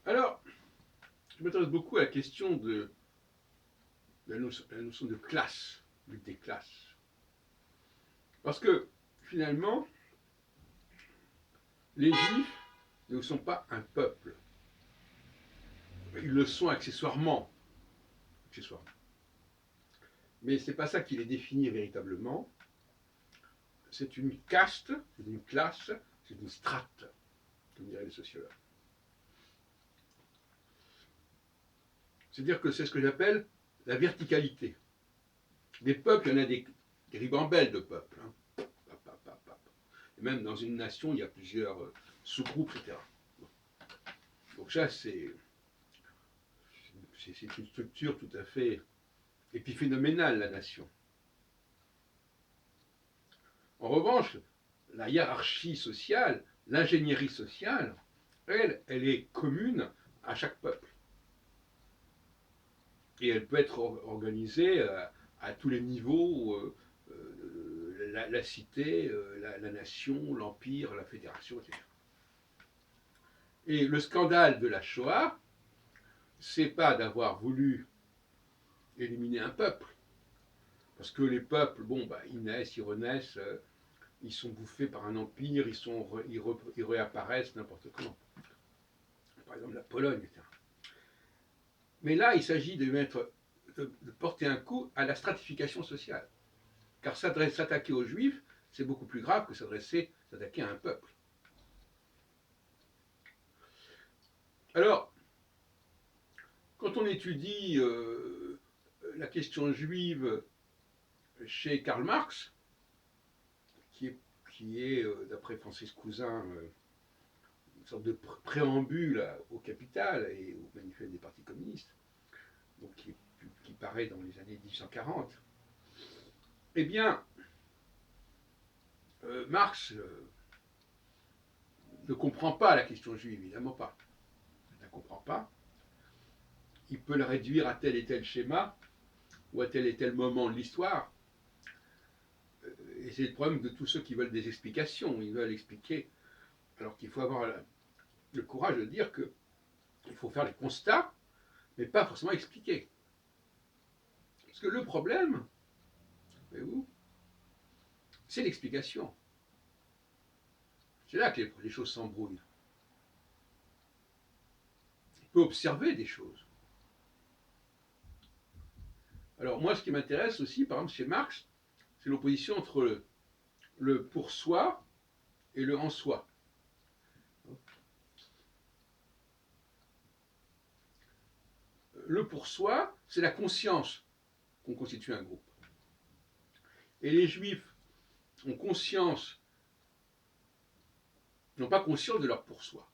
Alors, je m'intéresse beaucoup à la question de la notion de classe, lutte des classes. Parce que, finalement, les Juifs ne sont pas un peuple. Ils le sont accessoirement. accessoirement. Mais ce n'est pas ça qui les définit véritablement. C'est une caste, c'est une classe, c'est une strate, comme diraient les sociologues. C'est-à-dire que c'est ce que j'appelle la verticalité. Des peuples, il y en a des ribambelles de peuples. Hein. Et même dans une nation, il y a plusieurs sous-groupes, etc. Donc ça, c'est une structure tout à fait épiphénoménale, la nation. En revanche, la hiérarchie sociale, l'ingénierie sociale, elle est commune à chaque peuple. Et elle peut être organisée à tous les niveaux, la cité, la nation, l'empire, la fédération, etc. Et le scandale de la Shoah, c'est pas d'avoir voulu éliminer un peuple, parce que les peuples, bon, bah, ils naissent, ils renaissent, ils sont bouffés par un empire, ils réapparaissent n'importe comment. Par exemple, la Pologne, etc. Mais là, il s'agit de porter un coup à la stratification sociale. Car s'attaquer aux Juifs, c'est beaucoup plus grave que s'attaquer à un peuple. Alors, quand on étudie la question juive chez Karl Marx, qui est d'après Francis Cousin, une sorte de préambule au Capital et au manifeste des partis communistes, donc qui paraît dans les années 1840, eh bien, Marx ne comprend pas la question juive, évidemment pas. Il ne la comprend pas. Il peut la réduire à tel et tel schéma, ou à tel et tel moment de l'histoire. Et c'est le problème de tous ceux qui veulent des explications. Ils veulent expliquer, alors qu'il faut avoir le courage de dire qu'il faut faire les constats, mais pas forcément expliquer. Parce que le problème, voyez-vous, c'est l'explication. C'est là que les choses s'embrouillent. On peut observer des choses. Alors moi, ce qui m'intéresse aussi, par exemple, chez Marx, c'est l'opposition entre le pour soi et le en soi. Le pour soi, c'est la conscience qu'on constitue un groupe. Et les juifs ont conscience, n'ont pas conscience de leur pour soi.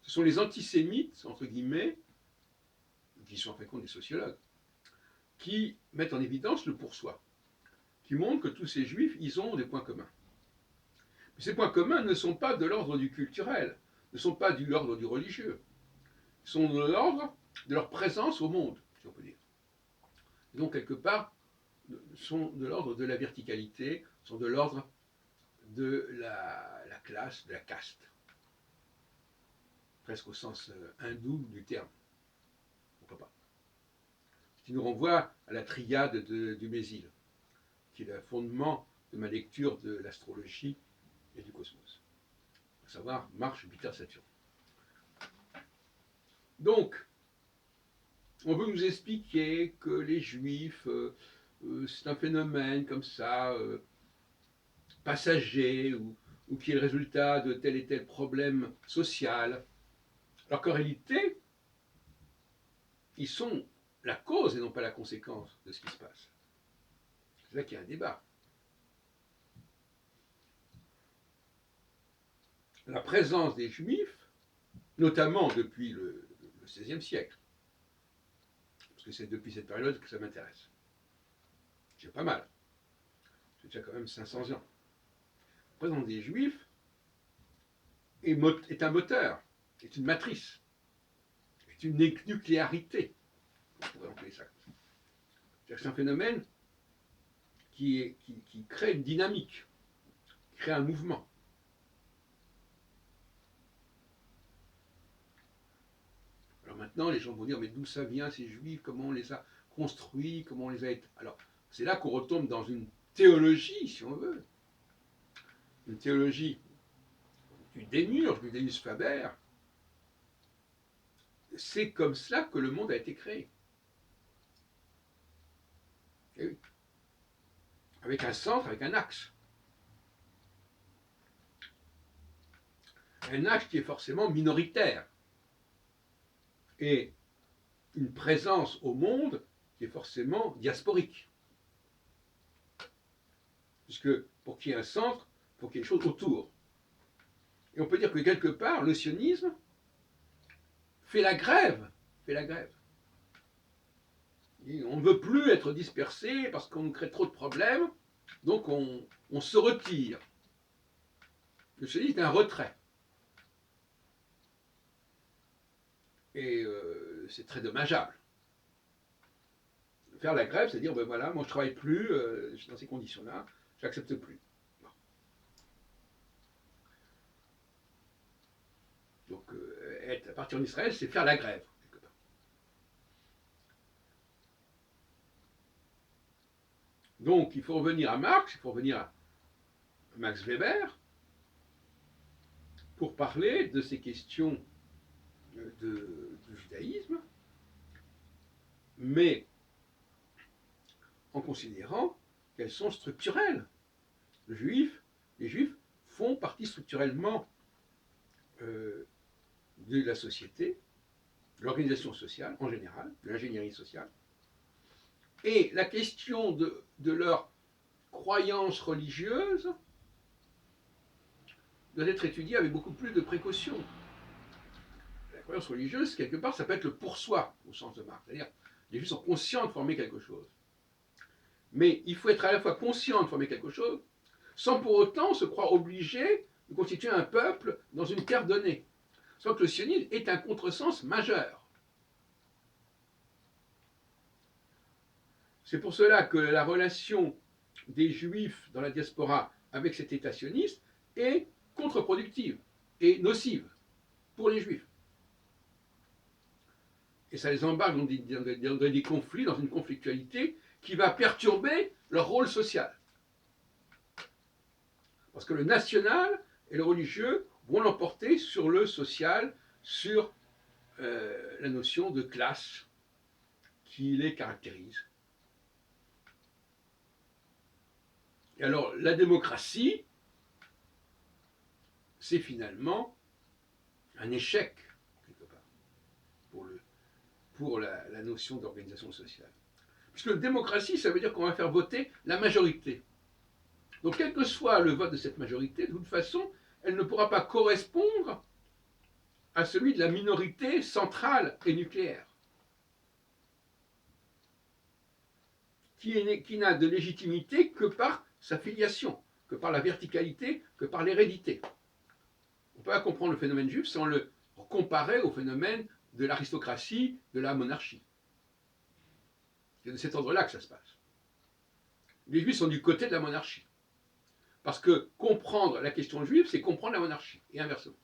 Ce sont les antisémites, entre guillemets, qui sont en fin de compte des sociologues, qui mettent en évidence le pour soi, qui montrent que tous ces juifs, ils ont des points communs. Mais ces points communs ne sont pas de l'ordre du culturel, ne sont pas de l'ordre du religieux, ils sont de l'ordre de leur présence au monde, si on peut dire. Et donc, quelque part, sont de l'ordre de la verticalité, sont de l'ordre de la classe, de la caste, presque au sens hindou du terme. Pourquoi pas? Ce qui nous renvoie à la triade du Mésil, qui est le fondement de ma lecture de l'astrologie et du cosmos, à savoir Mars, Jupiter, Saturne. Donc, on veut nous expliquer que les Juifs, c'est un phénomène comme ça, passager, ou qui est le résultat de tel et tel problème social, alors qu'en réalité, ils sont la cause et non pas la conséquence de ce qui se passe. C'est là qu'il y a un débat. La présence des Juifs, notamment depuis le XVIe siècle, parce que c'est depuis cette période que ça m'intéresse. C'est pas mal. C'est déjà quand même 500 ans. La présence des Juifs est un moteur, est une matrice, est une nucléarité. On pourrait appeler ça. C'est un phénomène qui crée une dynamique, qui crée un mouvement. maintenant, les gens vont dire, mais d'où ça vient ces juifs, comment on les a construits, comment on les a... Alors, c'est là qu'on retombe dans une théologie, si on veut, une théologie du démiurge, du Deus Faber. C'est comme cela que le monde a été créé. Et oui. Avec un centre, avec un axe. Un axe qui est forcément minoritaire. Et une présence au monde qui est forcément diasporique. Puisque pour qu'il y ait un centre, il faut qu'il y ait des choses autour. Et on peut dire que quelque part, le sionisme fait la grève. Fait la grève. Et on ne veut plus être dispersé parce qu'on crée trop de problèmes, donc on se retire. Le sionisme est un retrait. Et c'est très dommageable. Faire la grève, c'est dire, ben voilà, moi je ne travaille plus, je suis dans ces conditions-là, je n'accepte plus. Bon. Donc, être à partir d'Israël, c'est faire la grève, quelque part. Donc, il faut revenir à Marx, il faut revenir à Max Weber, pour parler de ces questions de judaïsme, mais en considérant qu'elles sont structurelles. Les Juifs font partie structurellement de la société, de l'organisation sociale en général, de l'ingénierie sociale. Et la question de leur croyance religieuse doit être étudiée avec beaucoup plus de précaution. La croyance religieuse, quelque part, ça peut être le pour soi, au sens de Marx. C'est-à-dire, les Juifs sont conscients de former quelque chose. Mais il faut être à la fois conscient de former quelque chose, sans pour autant se croire obligé de constituer un peuple dans une terre donnée. Sans que le sionisme est un contresens majeur. C'est pour cela que la relation des Juifs dans la diaspora avec cet État sioniste est contre-productive et nocive pour les Juifs. Et ça les embarque dans des conflits, dans une conflictualité qui va perturber leur rôle social. Parce que le national et le religieux vont l'emporter sur le social, sur la notion de classe qui les caractérise. Et alors, la démocratie, c'est finalement un échec, quelque part, pour la notion d'organisation sociale. Puisque la démocratie, ça veut dire qu'on va faire voter la majorité. Donc, quel que soit le vote de cette majorité, de toute façon, elle ne pourra pas correspondre à celui de la minorité centrale et nucléaire, qui n'a de légitimité que par sa filiation, que par la verticalité, que par l'hérédité. On ne peut pas comprendre le phénomène juif sans le comparer au phénomène de l'aristocratie, de la monarchie. C'est de cet ordre-là que ça se passe. Les Juifs sont du côté de la monarchie. Parce que comprendre la question juive, c'est comprendre la monarchie, et inversement.